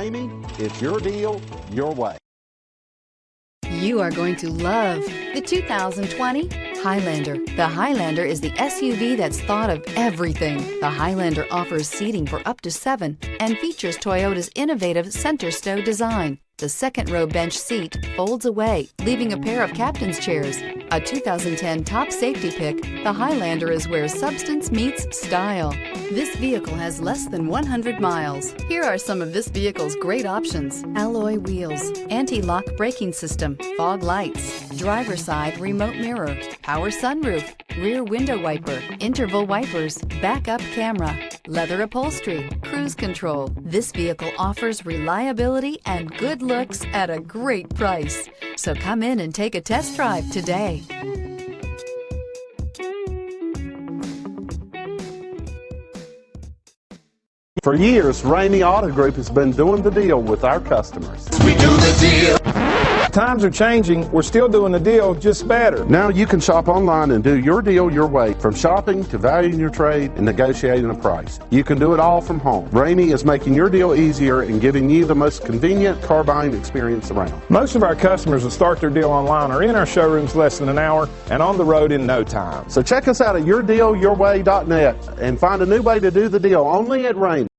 Ramey, it's your deal, your way. You are going to love the 2020 Highlander. The Highlander is the SUV that's thought of everything. The Highlander offers seating for up to 7 and features Toyota's innovative center stow design. The second row bench seat folds away, leaving a pair of captain's chairs. A 2010 top safety pick, the Highlander is where substance meets style. This vehicle has less than 100 miles. Here are some of this vehicle's great options: alloy wheels, anti-lock braking system, fog lights, driver's side remote mirror, power sunroof, rear window wiper, interval wipers, backup camera, leather upholstery, cruise control. This vehicle offers reliability and good looks at a great price. So come in and take a test drive today. For years, Ramey Auto Group has been doing the deal with our customers. We do the deal. Times are changing. We're still doing the deal, just better. Now you can shop online and do your deal your way, from shopping to valuing your trade and negotiating a price. You can do it all from home. Ramey is making your deal easier and giving you the most convenient car buying experience around. Most of our customers that start their deal online are in our showrooms less than an hour and on the road in no time. So check us out at yourdealyourway.net and find a new way to do the deal only at Ramey.